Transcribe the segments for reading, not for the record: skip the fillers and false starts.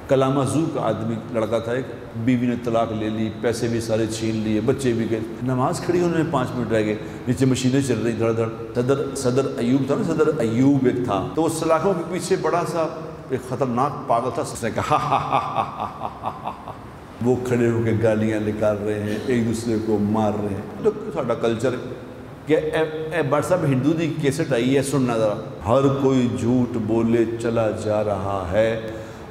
کلامہ زو کا آدمی لڑکا تھا ایک، بیوی نے طلاق لے لی، پیسے بھی سارے چھین لیے، بچے بھی گئے، نماز کھڑی انہوں نے 5 منٹ رہ گئے، نیچے مشینیں چل رہی دھڑ دھڑ۔ صدر ایوب تھا نا، صدر ایوب ایک تھا، تو وہ سلاخوں کے پیچھے بڑا سا ایک خطرناک پاگل تھا، اس نے کہا وہ کھڑے ہو کے گالیاں نکال رہے ہیں، ایک دوسرے کو مار رہے ہیں۔ تو ساڈا کلچر کہ اے بٹ صاحب ہندو دی کیسٹ آئی ہے سننا ذرا، ہر کوئی جھوٹ بولے چلا جا رہا ہے،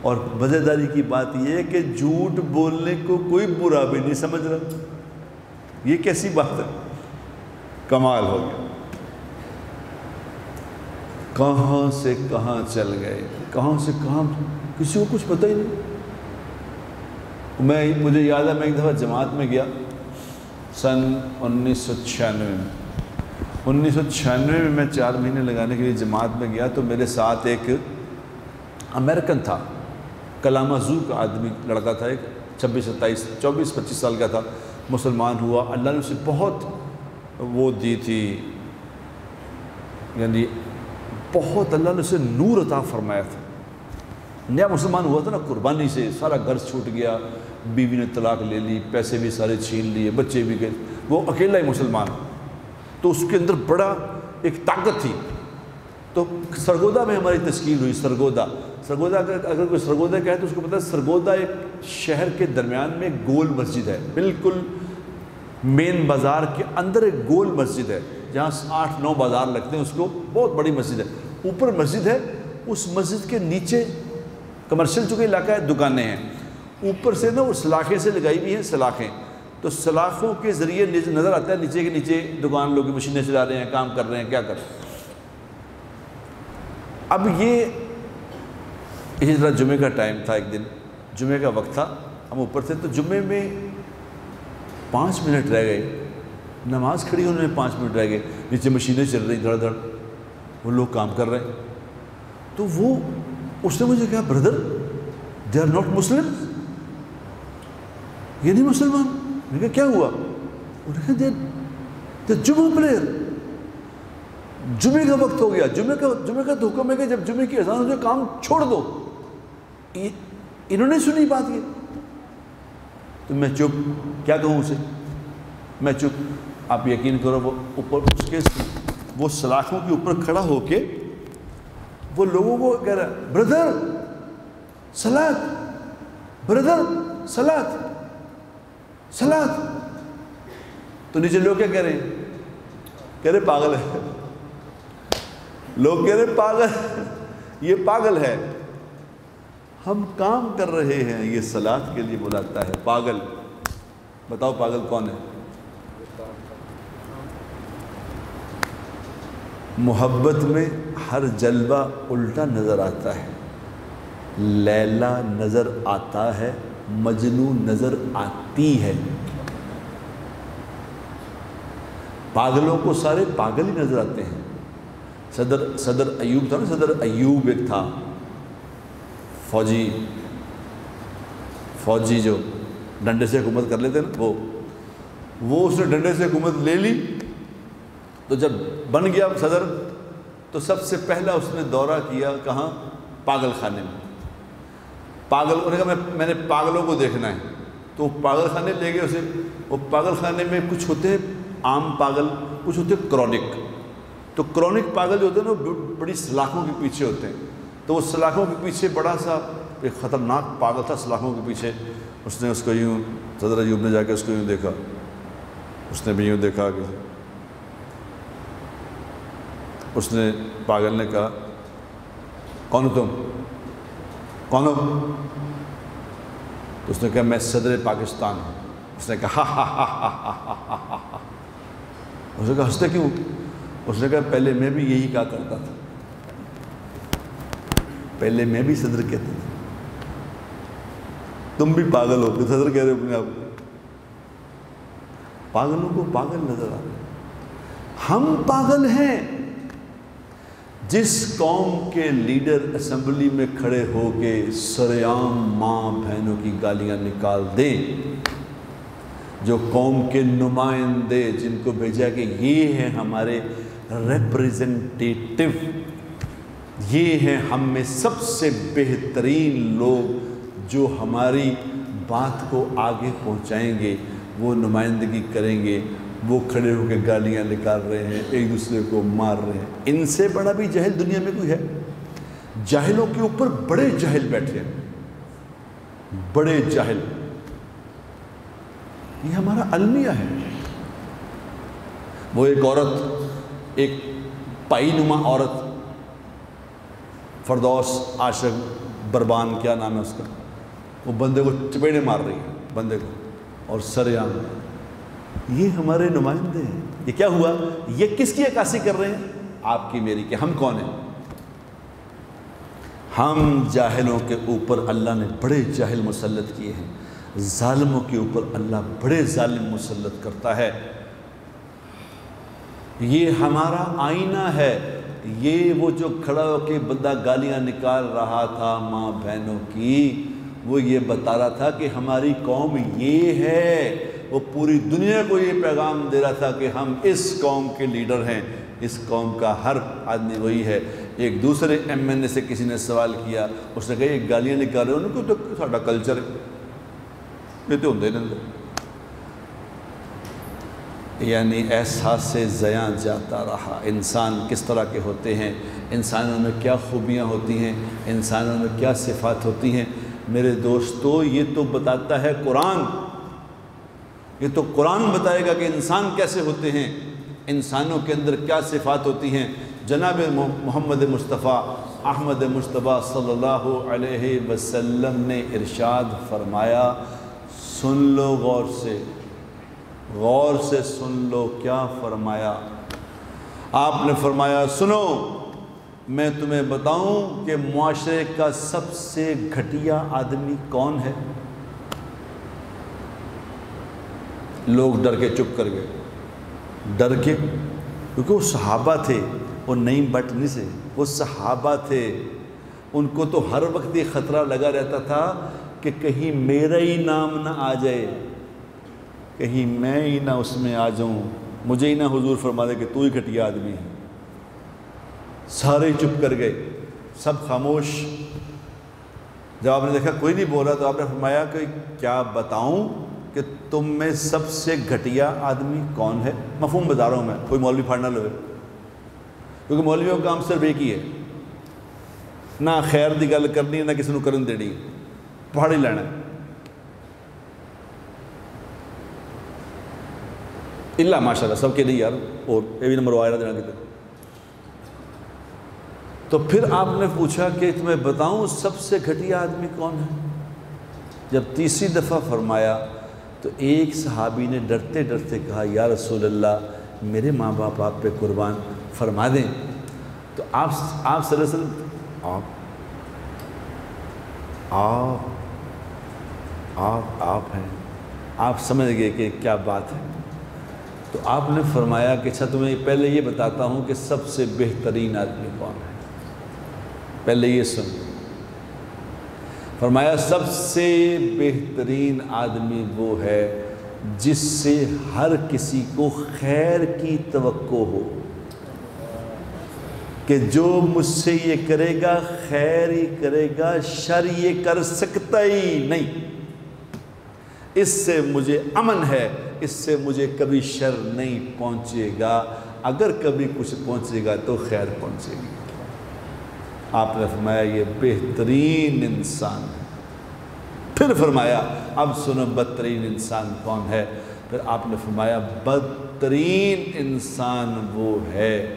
اور مزیداری کی بات یہ ہے کہ جھوٹ بولنے کو کوئی برا بھی نہیں سمجھ رہا۔ یہ کیسی بات ہے؟ کمال ہو گیا، کہاں سے کہاں چل گئے، کہاں سے کہاں، کسی کو کچھ پتہ ہی نہیں۔ مجھے یاد ہے میں ایک دفعہ جماعت میں گیا سن 1996 میں میں 4 مہینے لگانے کے لیے جماعت میں گیا، تو میرے ساتھ ایک امریکن تھا، کلامہ زو کا آدمی لڑکا تھا ایک، 24-25 سال کا تھا، مسلمان ہوا، اللہ نے اسے بہت وہ دی تھی، یعنی بہت اللہ نے اسے نور عطا فرمایا تھا، نیا مسلمان ہوا تھا نا، قربانی سے سارا گھر چھوٹ گیا، بیوی نے طلاق لے لی، پیسے بھی سارے چھین لیے، بچے بھی گئے، وہ اکیلا ہی مسلمان، تو اس کے اندر بڑا ایک طاقت تھی۔ تو سرگودا میں ہماری تشکیل ہوئی، سرگودا اگر کوئی سرگودا کہے تو اس کو پتہ ہے سرگودا ایک شہر کے درمیان میں گول مسجد ہے، بالکل مین بازار کے اندر ایک گول مسجد ہے جہاں 8-9 بازار لگتے ہیں، اس کو بہت بڑی مسجد ہے، اوپر مسجد ہے، اس مسجد کے نیچے کمرشل چونکہ علاقہ ہے، دکانیں ہیں، اوپر سے نا وہ سلاخیں سے لگائی ہوئی ہیں، سلاخیں، تو سلاخوں کے ذریعے نظر آتا ہے نیچے کے نیچے دکان لوگ مشینیں چلا رہے ہیں، کام کر رہے ہیں، کیا کر رہے ہیں۔ اب یہ اسی طرح جمعے کا ٹائم تھا، ایک دن جمعے کا وقت تھا، ہم اوپر تھے، تو جمعے میں 5 منٹ رہ گئے، نماز کھڑی انہوں نے 5 منٹ رہ گئے، نیچے مشینیں چل رہی دھڑ دھڑ، وہ لوگ کام کر رہے ہیں، تو اس نے مجھے کہا brother they are not Muslim, یہ نہیں مسلمان۔ میں نے کہا کیا ہوا؟ انہوں نے کہا دے جمعہ پریئر، جمعے کا وقت ہو گیا، جمعے کا تو حکم ہے کہ جب جمعے کی اذان ہو جائے کام چھوڑ دو۔ انہوں نے سنی بات یہ، تو میں چپ، کیا کہوں اسے، میں چپ۔ آپ یقین کرو وہ اوپر اس کے وہ سلاخوں کے اوپر کھڑا ہو کے وہ لوگوں کو کہہ رہا ہے بردر صلاۃ، بردر صلاۃ، صلاۃ۔ تو نیچے لوگ کیا کہہ رہے ہیں؟ کہہ رہے پاگل ہے، لوگ کہہ رہے پاگل، یہ پاگل ہے، ہم کام کر رہے ہیں، یہ صلاۃ کے لیے بلاتا ہے، پاگل۔ بتاؤ پاگل کون ہے؟ محبت میں ہر جلوہ الٹا نظر آتا ہے، لیلا نظر آتا ہے، مجنو نظر آتی ہے، پاگلوں کو سارے پاگل ہی نظر آتے ہیں۔ صدر ایوب تھا نا، صدر ایوب ایک تھا، فوجی جو ڈنڈے سے حکومت کر لیتے نا، وہ اس نے ڈنڈے سے حکومت لے لی، تو جب بن گیا صدر تو سب سے پہلا اس نے دورہ کیا کہاں؟ پاگل خانے میں۔ انہوں نے کہا میں نے پاگلوں کو دیکھنا ہے، تو وہ پاگل خانے لے گئے اسے۔ وہ پاگل خانے میں کچھ ہوتے ہیں عام پاگل، کچھ ہوتے ہیں کرونک۔ تو کرونک پاگل جو ہوتے ہیں نا وہ بڑی سلاخوں کے پیچھے ہوتے ہیں، تو وہ سلاخوں کے پیچھے بڑا سا ایک خطرناک پاگل تھا سلاخوں کے پیچھے۔ اس نے اس کو یوں، صدر ایوب نے جا کے اس کو یوں دیکھا، اس نے بھی یوں دیکھا کہ اس نے پاگل نے کہا کون ہو تم؟ کون ہو؟ تو اس نے کہا میں صدر پاکستان ہوں۔ اس نے کہا اس نے کہا ہنستے کیوں؟ اس نے کہا پہلے میں بھی یہی کہا کرتا تھا، پہلے میں بھی صدر کہتا تھا، تم بھی پاگل ہو، صدر کہہ رہے اپنے آپ کو۔ پاگلوں کو پاگل نظر آ رہے، ہم پاگل ہیں۔ جس قوم کے لیڈر اسمبلی میں کھڑے ہو کے سرعام ماں بہنوں کی گالیاں نکال دیں، جو قوم کے نمائندے جن کو بھیجا کہ یہ ہیں ہمارے ریپریزنٹیٹیو، یہ ہیں ہم میں سب سے بہترین لوگ جو ہماری بات کو آگے پہنچائیں گے، وہ نمائندگی کریں گے، وہ کھڑے ہو کے گالیاں نکال رہے ہیں، ایک دوسرے کو مار رہے ہیں۔ ان سے بڑا بھی جاہل دنیا میں کوئی ہے؟ جاہلوں کے اوپر بڑے جاہل بیٹھے ہیں، بڑے جاہل۔ یہ ہمارا المیہ ہے۔ وہ ایک عورت، ایک پائی نما عورت، فردوس عاشق بربان، کیا نام ہے اس کا، وہ بندے کو چپیڑے مار رہی ہے، بندے کو، اور سریعان۔ یہ ہمارے نمائندے ہیں۔ یہ کیا ہوا؟ یہ کس کی عکاسی کر رہے ہیں؟ آپ کی میری، کہ ہم کون ہیں؟ ہم جاہلوں کے اوپر اللہ نے بڑے جاہل مسلط کیے ہیں، ظالموں کے اوپر اللہ بڑے ظالم مسلط کرتا ہے۔ یہ ہمارا آئینہ ہے۔ یہ وہ جو کھڑا ہو کے بندہ گالیاں نکال رہا تھا ماں بہنوں کی، وہ یہ بتا رہا تھا کہ ہماری قوم یہ ہے۔ وہ پوری دنیا کو یہ پیغام دے رہا تھا کہ ہم اس قوم کے لیڈر ہیں، اس قوم کا ہر آدمی وہی ہے۔ ایک دوسرے ایم این اے سے کسی نے سوال کیا، اس نے کہا یہ گالیاں نکال رہے ہیں، ان کو تو ساڈا کلچر ہے، یہ تو ہوندے نہیں۔ یعنی احساس سے زیاں جاتا رہا۔ انسان کس طرح کے ہوتے ہیں، انسانوں میں کیا خوبیاں ہوتی ہیں، انسانوں میں کیا صفات ہوتی ہیں۔ میرے دوستو، یہ تو بتاتا ہے قرآن، یہ تو قرآن بتائے گا کہ انسان کیسے ہوتے ہیں، انسانوں کے اندر کیا صفات ہوتی ہیں۔ جناب محمد مصطفیٰ احمد مصطفیٰ صلی اللہ علیہ وسلم نے ارشاد فرمایا، سن لو غور سے، غور سے سن لو کیا فرمایا۔ آپ نے فرمایا، سنو میں تمہیں بتاؤں کہ معاشرے کا سب سے گھٹیا آدمی کون ہے؟ لوگ ڈر کے چپ کر گئے، ڈر کے، کیونکہ وہ صحابہ تھے، وہ نئی بٹنی سے، وہ صحابہ تھے، ان کو تو ہر وقت یہ خطرہ لگا رہتا تھا کہ کہیں میرا ہی نام نہ آ جائے، کہیں میں ہی نہ اس میں آ جاؤں، مجھے ہی نہ حضور فرما دے کہ تو ہی گھٹیا آدمی ہے۔ سارے چپ کر گئے، سب خاموش۔ جب آپ نے دیکھا کوئی نہیں بولا تو آپ نے فرمایا کہ کیا بتاؤں کہ تم میں سب سے گھٹیا آدمی کون ہے؟ مفہوم بتا رہا ہوں میں، کوئی مولوی پھاڑ نہ لوے، کیونکہ مولویوں کا کام صرف ایک ہی ہے، نہ خیر دی گل کرنی ہے، نہ کسی کو کرن دینی، پہاڑی لینا ہے۔ اللہ ماشاءاللہ سب کے لیے یار، اور یہ بھی نمبر آئے دینا کتنے۔ تو پھر آپ نے پوچھا کہ تمہیں بتاؤں سب سے گھٹیا آدمی کون ہے؟ جب تیسری دفعہ فرمایا تو ایک صحابی نے ڈرتے ڈرتے کہا، یا رسول اللہ میرے ماں باپ آپ پہ قربان، فرما دیں۔ تو آپ صلی اللہ علیہ وسلم آپ ہیں، آپ سمجھ گئے کہ کیا بات ہے۔ تو آپ نے فرمایا کہ اچھا تمہیں پہلے یہ بتاتا ہوں کہ سب سے بہترین آدمی کون ہے، پہلے یہ سن۔ فرمایا سب سے بہترین آدمی وہ ہے جس سے ہر کسی کو خیر کی توقع ہو، کہ جو مجھ سے یہ کرے گا خیر ہی کرے گا، شر یہ کر سکتا ہی نہیں، اس سے مجھے امن ہے، اس سے مجھے کبھی شر نہیں پہنچے گا، اگر کبھی کچھ پہنچے گا تو خیر پہنچے گی۔ آپ نے فرمایا یہ بہترین انسان ہے۔ پھر فرمایا اب سنو بدترین انسان کون ہے؟ پھر آپ نے فرمایا بدترین انسان وہ ہے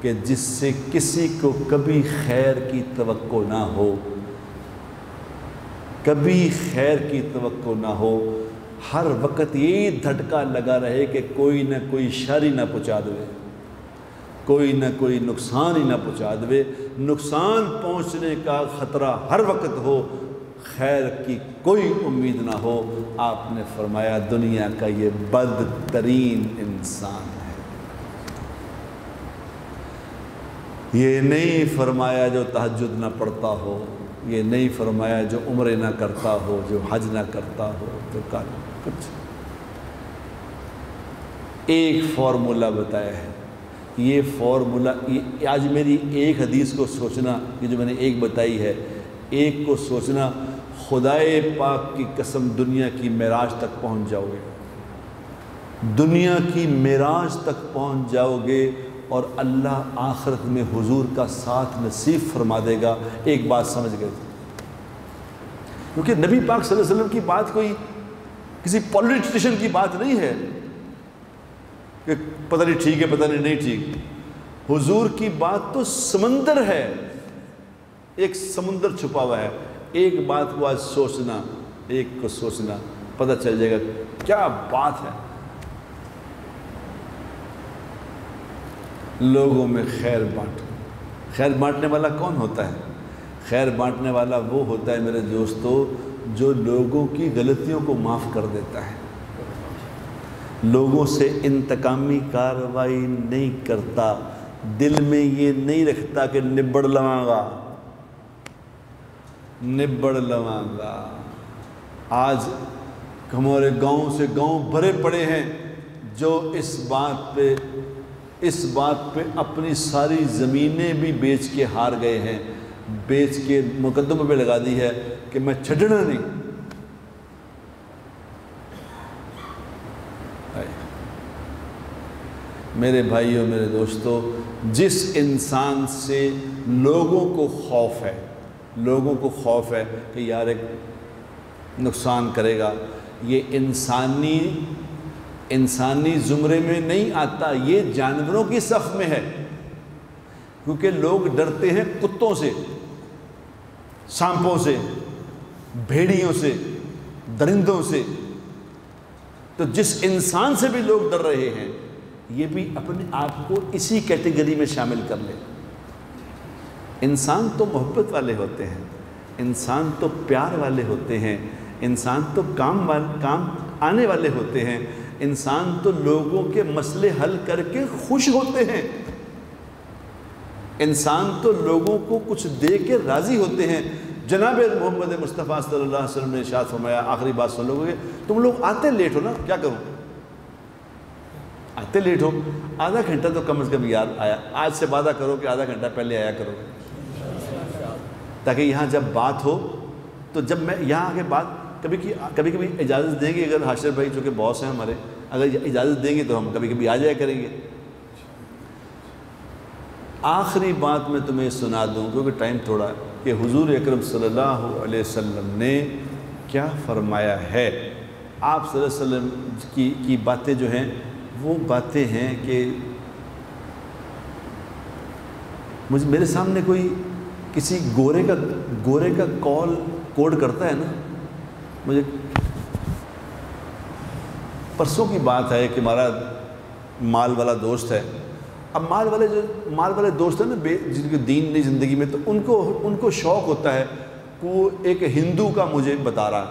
کہ جس سے کسی کو کبھی خیر کی توقع نہ ہو، کبھی خیر کی توقع نہ ہو، ہر وقت یہی دھٹکا لگا رہے کہ کوئی نہ کوئی شر ہی نہ پہنچا دے، کوئی نہ کوئی نقصان ہی نہ پہنچا دے، نقصان پہنچنے کا خطرہ ہر وقت ہو، خیر کی کوئی امید نہ ہو۔ آپ نے فرمایا دنیا کا یہ بدترین انسان ہے۔ یہ نہیں فرمایا جو تہجد نہ پڑھتا ہو، یہ نہیں فرمایا جو عمرے نہ کرتا ہو، جو حج نہ کرتا ہو، جو کچھ ایک فارمولہ بتایا ہے۔ یہ فارمولہ آج میری ایک حدیث کو سوچنا، یہ جو میں نے ایک بتائی ہے، ایک کو سوچنا خدائے پاک کی قسم دنیا کی معراج تک پہنچ جاؤ گے، دنیا کی معراج تک پہنچ جاؤ گے اور اللہ آخرت میں حضور کا ساتھ نصیب فرما دے گا۔ ایک بات سمجھ گئے تھے، کیونکہ نبی پاک صلی اللہ علیہ وسلم کی بات کوئی کسی پولیٹیشین کی بات نہیں ہے کہ پتہ نہیں ٹھیک ہے پتہ نہیں ٹھیک۔ حضور کی بات تو سمندر ہے، ایک سمندر چھپا ہوا ہے۔ ایک بات کو آج سوچنا، ایک کو سوچنا، پتہ چل جائے گا کیا بات ہے۔ لوگوں میں خیر بانٹو۔ خیر بانٹنے والا کون ہوتا ہے؟ خیر بانٹنے والا وہ ہوتا ہے میرے دوستو جو لوگوں کی غلطیوں کو معاف کر دیتا ہے، لوگوں سے انتقامی کارروائی نہیں کرتا، دل میں یہ نہیں رکھتا کہ نبڑ لواں گا۔ آج ہمارے گاؤں سے گاؤں بھرے پڑے ہیں جو اس بات پہ اپنی ساری زمینیں بھی بیچ کے ہار گئے ہیں، بیچ کے مقدمے پہ لگا دی ہے کہ میں چھڈنا نہیں۔ میرے بھائیوں میرے دوستو، جس انسان سے لوگوں کو خوف ہے کہ یار ایک نقصان کرے گا، یہ انسانی زمرے میں نہیں آتا، یہ جانوروں کی صف میں ہے، کیونکہ لوگ ڈرتے ہیں کتوں سے، سانپوں سے، بھیڑیوں سے، درندوں سے۔ تو جس انسان سے بھی لوگ ڈر رہے ہیں یہ بھی اپنے آپ کو اسی کیٹیگری میں شامل کر لے۔ انسان تو محبت والے ہوتے ہیں، انسان تو پیار والے ہوتے ہیں، انسان تو کام آنے والے ہوتے ہیں، انسان تو لوگوں کے مسئلے حل کر کے خوش ہوتے ہیں، انسان تو لوگوں کو کچھ دے کے راضی ہوتے ہیں۔ جناب محمد مصطفیٰ صلی اللہ علیہ وسلم نے ارشاد فرمایا، آخری بات سن لو گے، تم لوگ آتے لیٹ ہو نا، کیا کروں؟ آتے لیٹ ہو، آدھا گھنٹہ تو کم از کم یاد آیا، آج سے وعدہ کرو کہ آدھا گھنٹہ پہلے آیا کرو، تاکہ یہاں جب بات ہو تو جب میں یہاں آ کے بات کبھی اجازت دیں گے، اگر حاشر بھائی چونکہ باس ہیں ہمارے، اگر اجازت دیں گے تو ہم کبھی آ جایا کریں گے۔ آخری بات میں تمہیں سنا دوں کیونکہ ٹائم تھوڑا ہے، کہ حضور اکرم صلی اللہ علیہ وسلم نے کیا فرمایا ہے۔ آپ صلی اللہ علیہ وسلم کی باتیں جو ہیں وہ باتیں ہیں کہ میرے سامنے کوئی کسی گورے کا کوڈ کرتا ہے نا، مجھے پرسوں کی بات ہے کہ ہمارا مال والا دوست ہے۔ اب مال والے دوست ہیں نا، جن کے دین نہیں زندگی میں، تو ان کو شوق ہوتا ہے کہ وہ ایک ہندو کا مجھے بتا رہا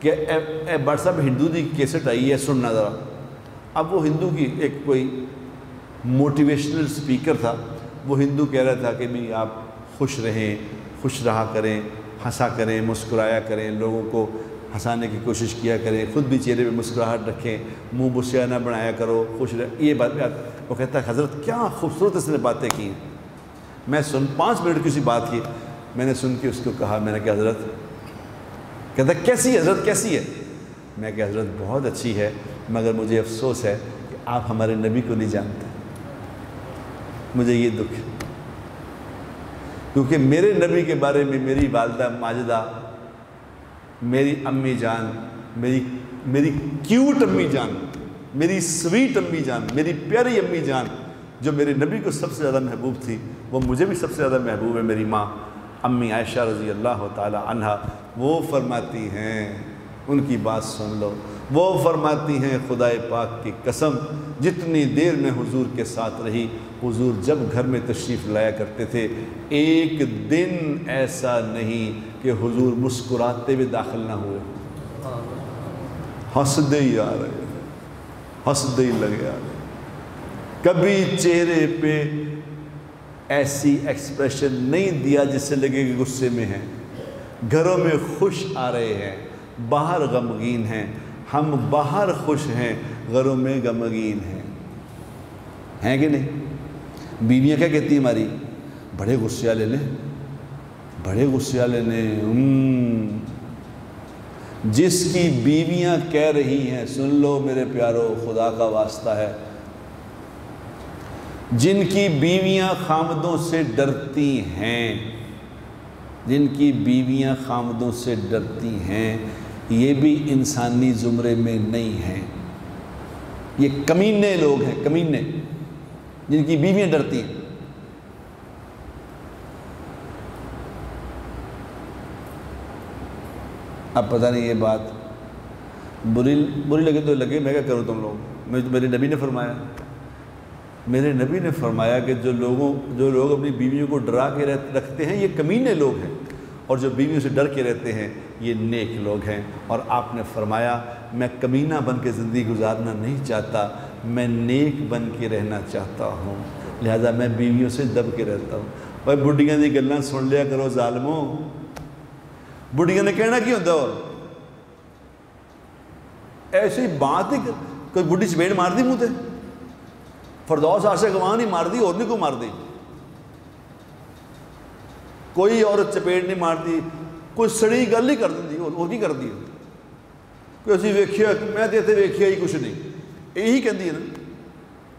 کہ اے بٹ صاحب ہندو دی کیسٹ آئی ہے سننا ذرا۔ اب وہ ہندو کی ایک کوئی موٹیویشنل سپیکر تھا، وہ ہندو کہہ رہا تھا کہ بھی آپ خوش رہیں، خوش رہا کریں، ہنسا کریں، مسکرایا کریں، لوگوں کو ہنسانے کی کوشش کیا کریں، خود بھی چہرے پہ مسکراہٹ رکھیں، منہ بسیا نہ بنایا کرو، خوش رہ۔ یہ بات وہ کہتا ہے حضرت کیا خوبصورت اس نے باتیں کی ہیں۔ میں 5 منٹ کی اسی بات کی، میں نے سن کے اس کو کہا، میں نے کہا حضرت، کہتا کیسی ہے حضرت کیسی ہے؟ میں کہا حضرت بہت اچھی ہے، مگر مجھے افسوس ہے کہ آپ ہمارے نبی کو نہیں جانتے، مجھے یہ دکھ ہے، کیونکہ میرے نبی کے بارے میں میری والدہ ماجدہ، میری امی جان، میری کیوٹ امی جان، میری سویٹ امی جان، میری پیاری امی جان، جو میرے نبی کو سب سے زیادہ محبوب تھی، وہ مجھے بھی سب سے زیادہ محبوب ہے، میری ماں امی عائشہ رضی اللہ تعالی عنہا۔ وہ فرماتی ہیں، ان کی بات سن لو، وہ فرماتی ہیں خدائے پاک کی قسم، جتنی دیر میں حضور کے ساتھ رہی، حضور جب گھر میں تشریف لایا کرتے تھے، ایک دن ایسا نہیں کہ حضور مسکراتے ہوئے داخل نہ ہوئے، ہنسدے ہی آ رہے، ہنسدے ہی لگے آ رہے، کبھی چہرے پہ ایسی ایکسپریشن نہیں دیا جس سے لگے کہ غصے میں ہیں، گھروں میں خوش آ رہے ہیں، باہر غمگین ہیں، ہم باہر خوش ہیں، گھروں میں غمگین ہیں کہ نہیں؟ بیویاں کیا کہتی ہیں ہماری؟ بڑے غصے والے نے، بڑے غصے والے نے جس کی بیویاں کہہ رہی ہیں، سن لو میرے پیارو، خدا کا واسطہ ہے، جن کی بیویاں خامدوں سے ڈرتی ہیں، جن کی بیویاں خامدوں سے ڈرتی ہیں، یہ بھی انسانی زمرے میں نہیں ہیں، یہ کمینے لوگ ہیں، کمینے، جن کی بیویاں ڈرتی ہیں۔ اب پتہ نہیں یہ بات بری لگے تو لگے، میں کیا کروں تم لوگ، میرے نبی نے فرمایا، میرے نبی نے فرمایا کہ جو لوگ اپنی بیویوں کو ڈرا کے رکھتے ہیں یہ کمینے لوگ ہیں، اور جو بیویوں سے ڈر کے رہتے ہیں یہ نیک لوگ ہیں۔ اور آپ نے فرمایا میں کمینہ بن کے زندگی گزارنا نہیں چاہتا، میں نیک بن کے رہنا چاہتا ہوں، لہذا میں بیویوں سے دب کے رہتا ہوں۔ بھائی بڈھیاں دی گلاں سن لیا کرو ظالموں، بڈھیاں نے کہنا کی ہوتا ہے، اور ایسی بات ہی کوئی بڈھی چپیڑ مار دی منہ تے، فردوس عاشق گوان ہی مار دی، اور نہیں کو مار دی، کوئی عورت چپیڑ نہیں مار دی، کوئی سڑی گل ہی کر دی، اور کی کر دی، کوئی اسی ویکھیا، میں تے اتنے ویکھیا ہی کچھ نہیں، یہی کہندی ہے نا،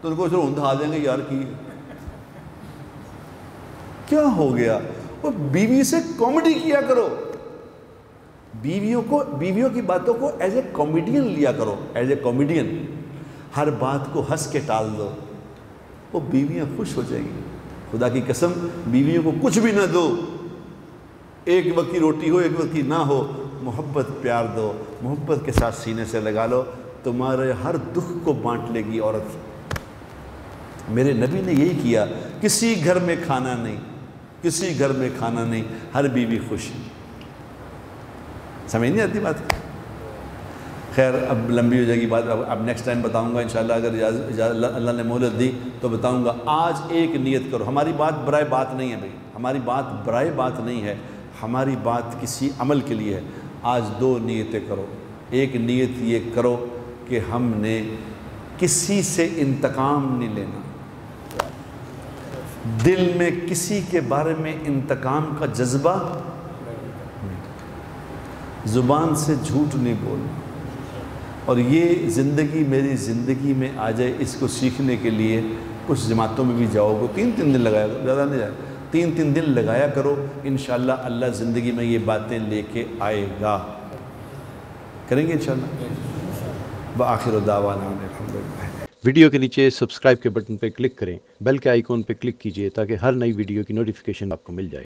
تو ان کو اس طرح دکھا دیں گے یار کی کیا ہو گیا۔ وہ بیوی سے کامیڈی کیا کرو، بیویوں کی باتوں کو ایز اے کامیڈین لیا کرو، ایز اے کامیڈین، ہر بات کو ہنس کے ٹال دو، وہ بیویاں خوش ہو جائیں گی۔ خدا کی قسم بیویوں کو کچھ بھی نہ دو، ایک وقت کی روٹی ہو ایک وقت کی نہ ہو، محبت پیار دو، محبت کے ساتھ سینے سے لگا لو، تمہارے ہر دکھ کو بانٹ لے گی عورت۔ میرے نبی نے یہی کیا، کسی گھر میں کھانا نہیں، کسی گھر میں کھانا نہیں، ہر بیوی خوش۔ سمجھ نہیں آتی بات؟ خیر اب لمبی ہو جائے گی بات، اب نیکسٹ ٹائم بتاؤں گا انشاءاللہ، اگر اللہ نے مہلت دی تو بتاؤں گا۔ آج ایک نیت کرو، ہماری بات برائے بات نہیں ہے بھائی، ہماری بات برائے بات نہیں ہے، ہماری بات کسی عمل کے لیے ہے۔ آج دو نیتیں کرو، ایک نیت یہ کرو کہ ہم نے کسی سے انتقام نہیں لینا، دل میں کسی کے بارے میں انتقام کا جذبہ، زبان سے جھوٹ نہیں بولنا، اور یہ زندگی میری زندگی میں آ جائے، اس کو سیکھنے کے لیے کچھ جماعتوں میں بھی جاؤ گے، 3 دن لگایا کرو، زیادہ نہیں جائے، 3 دن لگایا کرو، انشاءاللہ اللہ زندگی میں یہ باتیں لے کے آئے گا، کریں گے انشاءاللہ۔ وآخر دعوانا الحمدللہ۔ ویڈیو کے نیچے سبسکرائب کے بٹن پہ کلک کریں، بیل کے آئیکن پہ کلک کیجئے تاکہ ہر نئی ویڈیو کی نوٹیفیکیشن آپ کو مل جائے۔